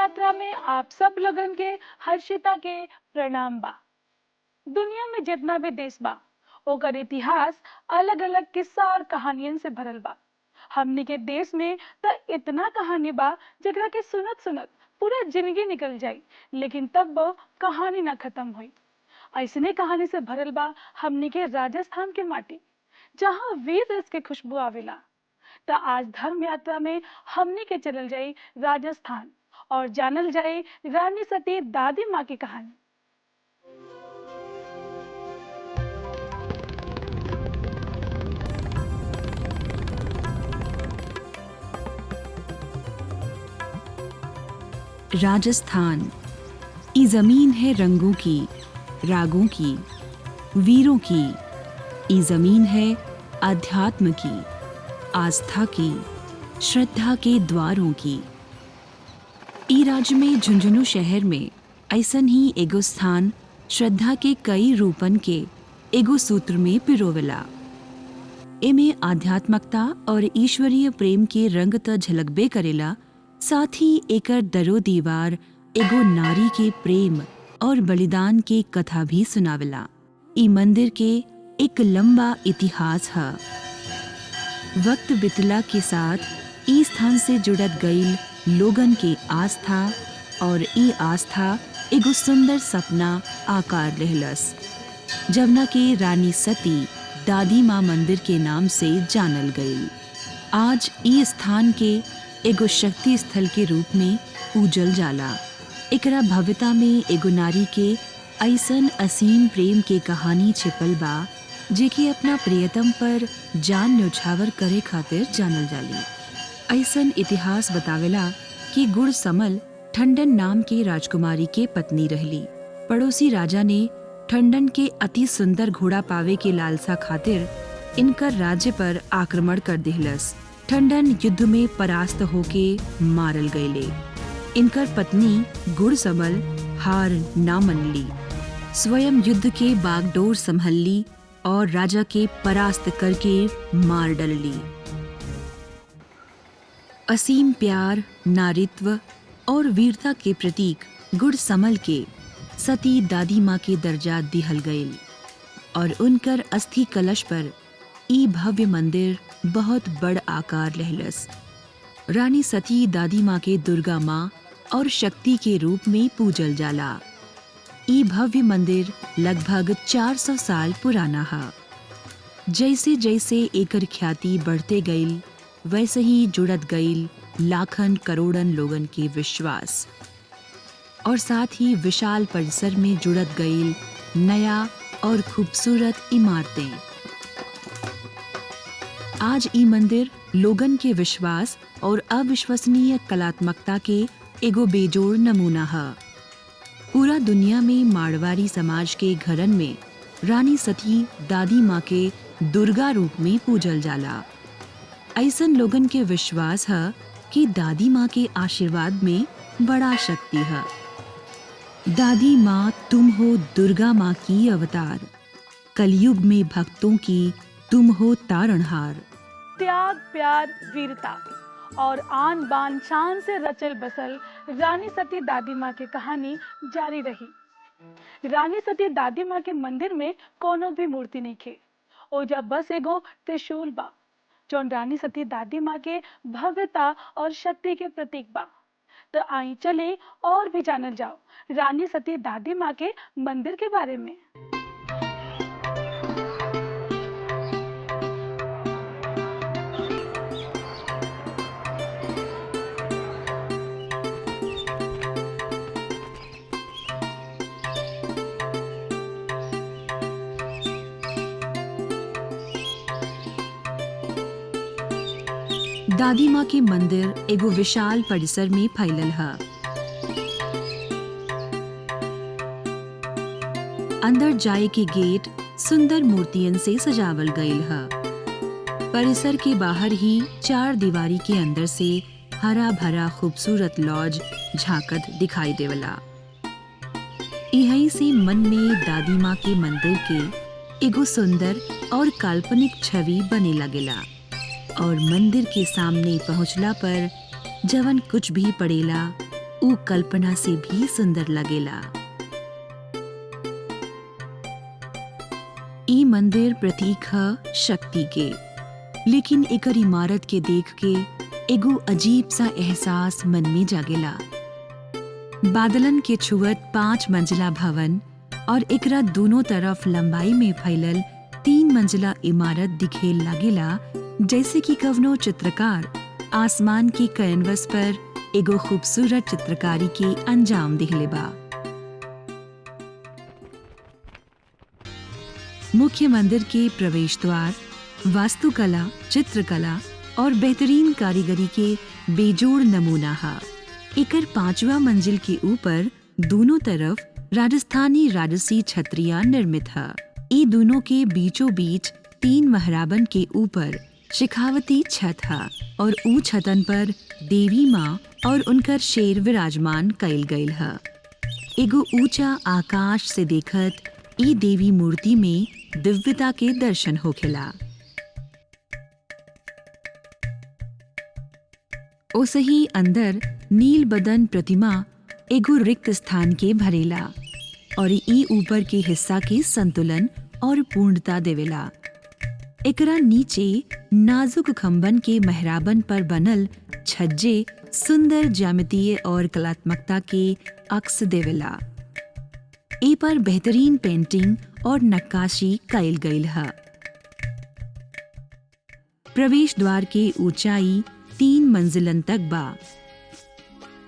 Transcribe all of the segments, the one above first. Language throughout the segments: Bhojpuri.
यात्रा में आप सब लोगन के हर्षिता के प्रणाम बा। दुनिया में जितना भी देश बा ओकर इतिहास अलग अलग किस्सा और कहानियन से भरल बा। हमनी के देश में तो इतना कहानी बा जेकरा के सुनत सुनत पूरा जिंदगी निकल जाई, लेकिन तब वो कहानी ना खत्म हुई। ऐसने कहानी से भरल बा हमनी के राजस्थान के माटी, जहाँ वीर रस के खुशबू आवेला। तो आज धर्म यात्रा में हमनी के चलल जाई राजस्थान और जानल जाए रानी सती दादी माँ की कहानी। राजस्थान ये जमीन है रंगों की, रागों की, वीरों की। ये जमीन है अध्यात्म की, आस्था की, श्रद्धा के द्वारों की। ई राज्य में झुंझुनू शहर में ऐसन ही एगो स्थान श्रद्धा के कई रूपन के एगो सूत्र में पिरोवेला। एमे आध्यात्मिकता और ईश्वरीय प्रेम के रंग त झलकबे करेला, साथ ही एकर दरो दीवार एगो नारी के प्रेम और बलिदान के कथा भी सुनावेला। ई मंदिर के एक लंबा इतिहास है। वक्त बितला के साथ ई स्थान से जुड़त गईल लोगन के आस्था और ई आस्था एगो सुंदर सपना आकार लेहलस, जवना के रानी सती दादी माँ मंदिर के नाम से जानल गईल। आज ई स्थान के एगो शक्ति स्थल के रूप में पूजल जाला। एकरा भव्यता में एगो नारी के ऐसन असीम प्रेम के कहानी छिपल बा, जेके अपना प्रियतम पर जान न्यौछावर करे खातिर जानल जाली। ऐसन इतिहास बतावेला कि गुड़ समल ठंडन नाम के राजकुमारी के पत्नी रहली। पड़ोसी राजा ने ठंडन के अति सुंदर घोड़ा पावे के लालसा खातिर इनकर राज्य पर आक्रमण कर दिहलस। ठंडन युद्ध में परास्त होके मारल गईले। इनकर पत्नी गुड़समल हार ना मनली, स्वयं युद्ध के बागडोर संभलली और राजा के परास्त करके मार डलली। असीम प्यार, नारित्व और वीरता के प्रतीक गुड़समल के सती दादी माँ के दर्जा दिहल गईल और उनकर अस्थि कलश पर ई भव्य मंदिर बहुत बड़ आकार लेहलस। रानी सती दादी माँ के दुर्गा माँ और शक्ति के रूप में पूजल जाला। ई भव्य मंदिर लगभग 400 साल पुराना है। जैसे जैसे एकर ख्याति बढ़ते गईल, वैसे ही जुड़त गईल लाखन करोड़न लोगन के विश्वास, और साथ ही विशाल परिसर में जुड़त गईल नया और खूबसूरत इमारतें। आज ई मंदिर लोगन के विश्वास और अविश्वसनीय कलात्मकता के एगो बेजोड़ नमूना है। पूरा दुनिया में मारवाड़ी समाज के घरन में रानी सती दादी माँ के दुर्गा रूप में पूजल जाला। ऐसन लोगन के विश्वास है कि दादी माँ के आशीर्वाद में बड़ा शक्ति है। दादी माँ तुम हो दुर्गा माँ की अवतार, कलयुग में भक्तों की तुम हो तारणहार। त्याग, प्यार, वीरता और आन बान शान से रचल बसल रानी सती दादी माँ की कहानी जारी रही। रानी सती दादी माँ के मंदिर में कोनो भी मूर्ति नहीं खे, ओजा बस एगो त्रिशूल बा, जौन रानी सती दादी माँ के भव्यता और शक्ति के प्रतीक बा। तो आई चले और भी जानल जाओ रानी सती दादी माँ के मंदिर के बारे में। दादी माँ के मंदिर एगो विशाल परिसर में फैलल है। अंदर जाए के गेट सुंदर मूर्तियन से सजावल गईल है। परिसर के बाहर ही 4 दीवारी के अंदर से हरा भरा खूबसूरत लॉज झांकत दिखाई देवला। यहीं से मन में दादी माँ के मंदिर के एगो सुंदर और काल्पनिक छवि बने लगेला, और मंदिर के सामने पहुंचला पर जवन कुछ भी पड़ेला ऊ कल्पना से भी सुंदर लगेला। ई मंदिर प्रतीक है शक्ति के, लेकिन एकर इमारत के देख के एगो अजीब सा एहसास मन में जागेला। बादलन के छुअत 5 मंजिला भवन और एकरा दोनों तरफ लंबाई में फैलल 3 मंजिला इमारत दिखेल लागेला, जैसे कि कवनो चित्रकार आसमान की कैनवस पर एगो खूबसूरत चित्रकारी के अंजाम दिहले बा। मुख्य मंदिर के प्रवेश द्वार वास्तुकला, चित्रकला और बेहतरीन कारीगरी के बेजोड़ नमूना है। एकर 5वां मंजिल के ऊपर दोनों तरफ राजस्थानी राजसी छतरियां निर्मित है। ई दोनों के बीचों बीच 3 महराबन के ऊपर शिखावती छत है और ऊ छतन पर देवी माँ और उनकर शेर विराजमान कइल गइल है। एगो ऊंचा आकाश से देखत ई देवी मूर्ति में दिव्यता के दर्शन होखेला। ओसही अंदर नील बदन प्रतिमा एगो रिक्त स्थान के भरेला और ई ऊपर के हिस्सा के संतुलन और पूर्णता देवेला। एकरा नीचे नाजुक खंबन के मेहराबन पर बनल छज्जे सुंदर ज्यामितीय और कलात्मकता के अक्स देवेला। ए पर बेहतरीन पेंटिंग और नक्काशी कइल गइल है। प्रवेश द्वार के ऊंचाई 3 मंजिलन तक बा।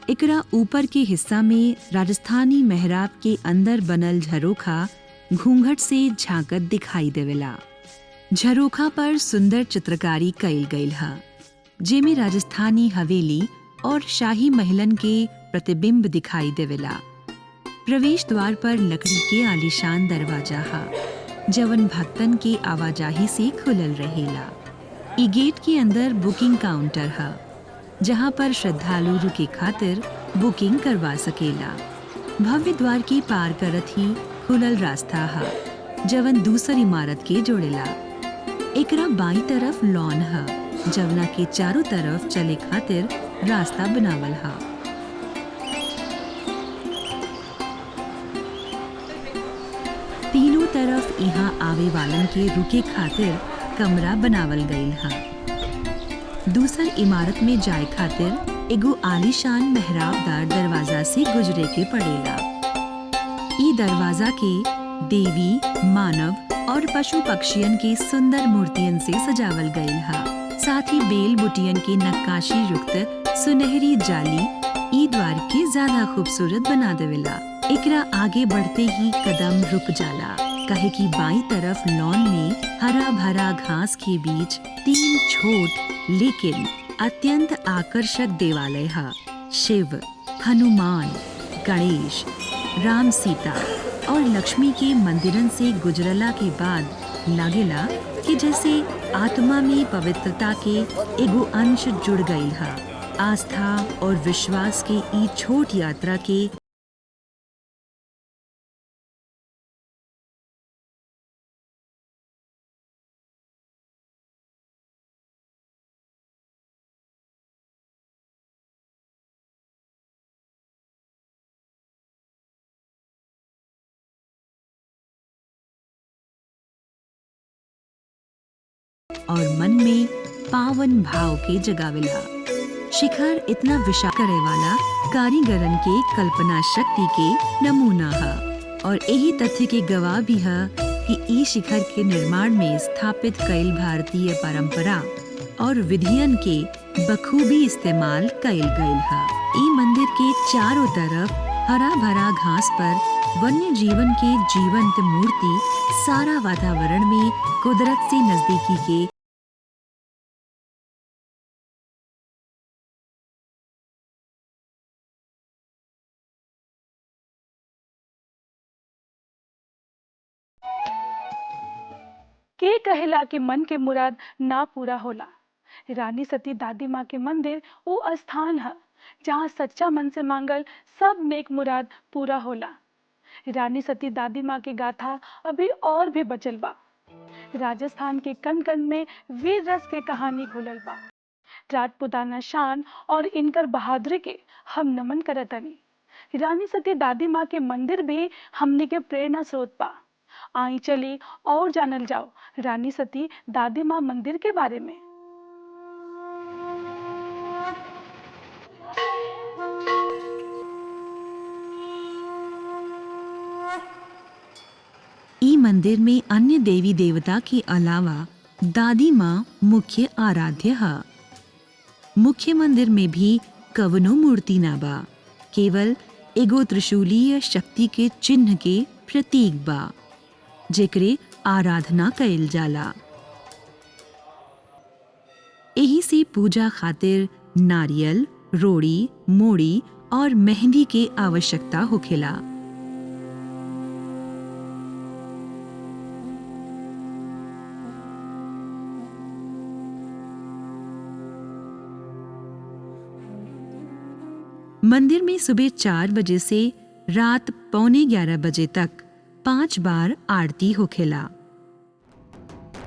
एकरा ऊपर के हिस्सा में राजस्थानी मेहराब के अंदर बनल झरोखा घूंघट से झांकत दिखाई देवेला। झरोखा पर सुंदर चित्रकारी कइल गइल है, जेमे राजस्थानी हवेली और शाही महलन के प्रतिबिंब दिखाई देवेला। प्रवेश द्वार पर लकड़ी के आलीशान दरवाजा है, जवन भक्तन के आवाजाही से खुलल रहेला। ई गेट के अंदर बुकिंग काउंटर है, जहां पर श्रद्धालु रुके खातिर बुकिंग करवा सकेला। भव्य द्वार की पार करत ही खुलल रास्ता है, जवन दूसर इमारत के जोड़ेला। एकरा बाई तरफ लॉन है, जवना के चारों तरफ चले खातिर रास्ता बनावल है। तीनों तरफ यहाँ आवे वालन के रुके खातिर कमरा बनावल गइल है। दूसर इमारत में जाए खातिर एगो आलीशान मेहराबदार दरवाजा से गुजरे के पड़ेला। ई दरवाजा के देवी, मानव और पशु पक्षियन के सुंदर मूर्तियन से सजावल गइल है। साथ ही बेल बुटियन के नक्काशी युक्त सुनहरी जाली ई द्वार के ज्यादा खूबसूरत बना देवेला। एकरा आगे बढ़ते ही कदम रुक जाला, काहे कि बाई तरफ लॉन में हरा भरा घास के बीच 3 छोट लेकिन अत्यंत आकर्षक देवालय है। शिव, हनुमान, गणेश, राम, सीता और लक्ष्मी के मंदिरन से गुजरला के बाद लागेला कि जैसे आत्मा में पवित्रता के एगो अंश जुड़ गइल है। आस्था और विश्वास के ई छोट यात्रा के और मन में पावन भाव के जगावेला। शिखर इतना विशाल करे वाला कारीगरन के कल्पना शक्ति के नमूना है और यही तथ्य के गवाह भी है कि ई शिखर के निर्माण में स्थापित कई भारतीय परंपरा और विधियन के बखूबी इस्तेमाल कइल गइल है। ई मंदिर के चारों तरफ हरा भरा घास पर वन्य जीवन के जीवंत मूर्ति सारा वातावरण में कुदरत से नजदीकी के के कहेला कि मन के मुराद ना पूरा होला। रानी सती दादी माँ के मंदिर वो स्थान है जहाँ सच्चा मन से मांगल सब नेक मुराद पूरा होला। रानी सती दादी माँ की गाथा अभी और भी बचल बा। राजस्थान के कण कण में वीर रस के कहानी घुलल बा। राजपुताना शान और इनकर बहादुरी के हम नमन करतनी। रानी सती दादी माँ के मंदिर भी हमने के प्रेरणा स्रोत बा। आई चली और जानल जाओ रानी सती दादी माँ मंदिर के बारे में। ई मंदिर में अन्य देवी देवता के अलावा दादी माँ मुख्य आराध्य है। मुख्य मंदिर में भी कवनो मूर्ति ना बा, केवल एगो त्रिशूलीय शक्ति के चिन्ह के प्रतीक बा जेकरे आराधना कइल जाला। एही से पूजा खातिर नारियल, रोड़ी, मोड़ी और मेहंदी के आवश्यकता होखेला। मंदिर में सुबह 4 बजे से रात 11:15 बजे तक 5 बार आरती होखेला।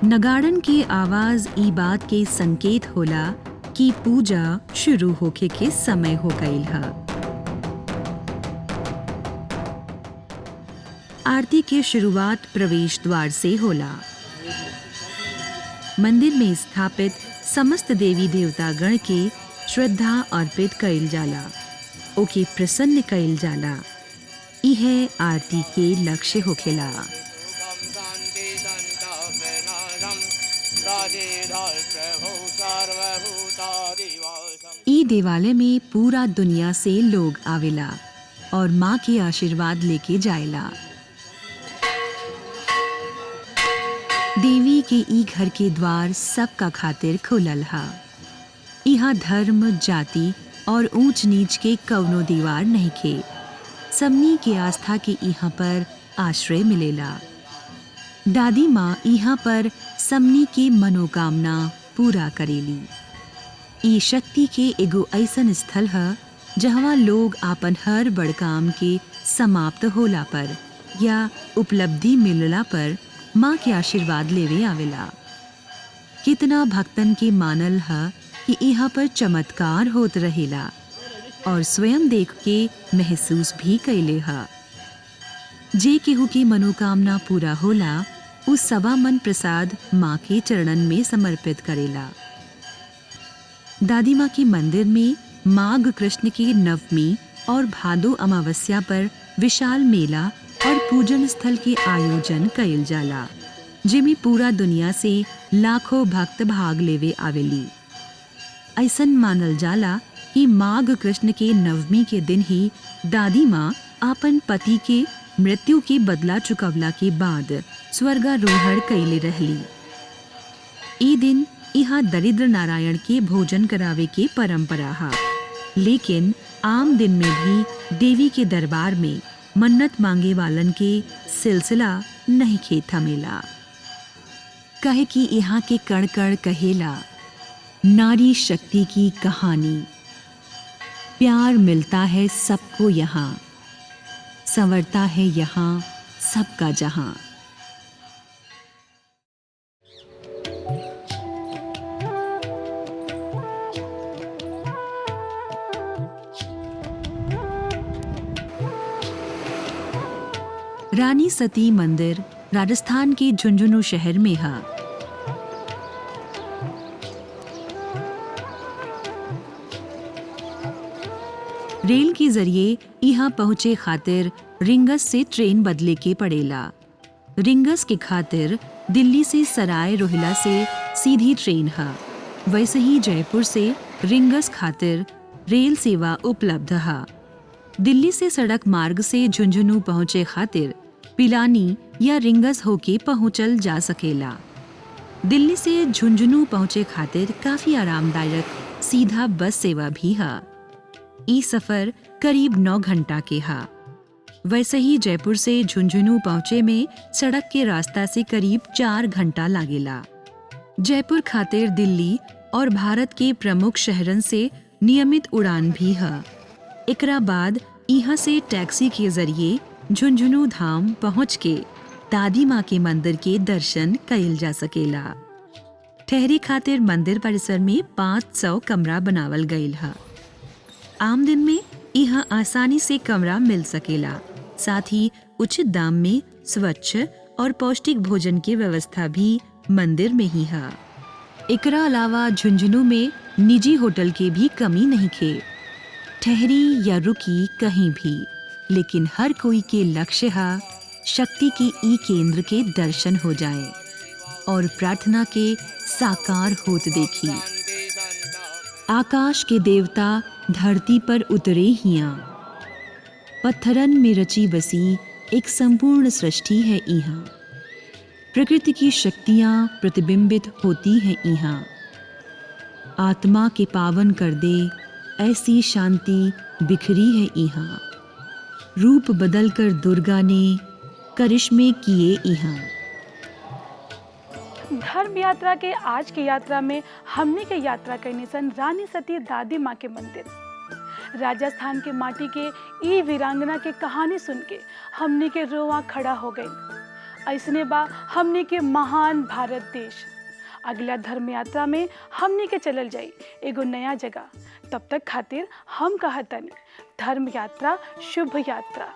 नगाड़न के आवाज ई बात के संकेत होला कि पूजा शुरू होखे के समय हो गईल है। आरती की शुरुआत प्रवेश द्वार से होला। मंदिर में स्थापित समस्त देवी देवता गण के श्रद्धा अर्पित कइल जाला, ओके प्रसन्न कइल जाला। इहे आरती के लक्ष्य होखेला। ई देवालय में पूरा दुनिया से लोग आवेला और माँ के आशीर्वाद लेके जाएला। देवी के ई घर के द्वार सबका खातिर खुलल हा। यहाँ धर्म, जाति और ऊंच नीच के कवनो दीवार नहीं खे। सबनी के आस्था के यहाँ पर आश्रय मिलेला। दादी माँ यहाँ पर सबनी के मनोकामना पूरा करेली। ई शक्ति के एगो ऐसन स्थल है जहाँ लोग आपन हर बड़ काम के समाप्त होला पर या उपलब्धि मिलला पर माँ के आशीर्वाद लेवे आवेला। कितना भक्तन के मानल है कि यहाँ पर चमत्कार होत रहेला और स्वयं देख के महसूस भी कैले हा। जे केहू की मनोकामना पूरा होला उस सवा मन प्रसाद माँ के चरणन में समर्पित करेला। दादी माँ के मंदिर में माघ कृष्ण की नवमी और भादो अमावस्या पर विशाल मेला और पूजन स्थल के आयोजन कइल जाला, जिसमें पूरा दुनिया से लाखों भक्त भाग लेवे आवेली। ऐसन मानल जाला कि माघ कृष्ण के नवमी के दिन ही दादी माँ आपन पति के मृत्यु के बदला चुकवला के बाद स्वर्गारोहण कैले रहली। ई दिन यहाँ दरिद्र नारायण के भोजन करावे के परंपरा है, लेकिन आम दिन में भी देवी के दरबार में मन्नत मांगे वालन के सिलसिला नहीं खे थमेला। कहे कि यहाँ के कण कण कहेला नारी शक्ति की कहानी। प्यार मिलता है सबको यहाँ, संवरता है यहाँ सबका जहाँ। रानी सती मंदिर राजस्थान के झुंझुनू शहर में है। रेल के जरिए यहाँ पहुँचे खातिर रिंगस से ट्रेन बदले के पड़ेला। रिंगस के खातिर दिल्ली से सराय रोहिला से सीधी ट्रेन है। वैसे ही जयपुर से रिंगस खातिर रेल सेवा उपलब्ध है। दिल्ली से सड़क मार्ग से झुंझुनू पहुँचे खातिर पिलानी या रिंगस होके पहुँचल जा सकेला। दिल्ली से झुंझुनू पहुँचे खातिर काफी आरामदायक सीधा बस सेवा भी है। ई सफर करीब 9 घंटा के हा। वैसे ही जयपुर से झुंझुनू पहुँचे में सड़क के रास्ता से करीब 4 घंटा लागेला। जयपुर खातिर दिल्ली और भारत के प्रमुख शहरन से नियमित उड़ान भी है। एकरा बाद यहाँ से टैक्सी के जरिए झुंझुनू धाम पहुँच के दादी माँ के मंदिर के दर्शन कइल जा सकेला। ठहरे खातिर मंदिर परिसर में 500 कमरा बनावल गईल है। आम दिन में यहाँ आसानी से कमरा मिल सकेला। साथ ही उचित दाम में स्वच्छ और पौष्टिक भोजन की व्यवस्था भी मंदिर में ही है। एकरा अलावा झुंझुनू में निजी होटल की भी कमी नहीं खे। ठहरी या रुकी कहीं भी, लेकिन हर कोई के लक्ष्य है शक्ति की ई केंद्र के दर्शन हो जाए और प्रार्थना के साकार होत देखी। आकाश के देवता धरती पर उतरे हिया, पत्थरन में रची बसी एक संपूर्ण सृष्टि है यहाँ। प्रकृति की शक्तियाँ प्रतिबिंबित होती हैं यहाँ। आत्मा के पावन कर दे ऐसी शांति बिखरी है यहाँ। रूप बदलकर दुर्गा ने करिश्मे किए यहाँ। धर्म यात्रा के आज की यात्रा में हमने के यात्रा करने सन रानी सती दादी माँ के मंदिर। राजस्थान के माटी के ई वीरांगना के कहानी सुन के हमने के रोआ खड़ा हो गई। ऐसने बा हमने के महान भारत देश। अगला धर्म यात्रा में हमने के चलल जाई एगो नया जगह। तब तक खातिर हम कहतनी धर्म यात्रा शुभ यात्रा।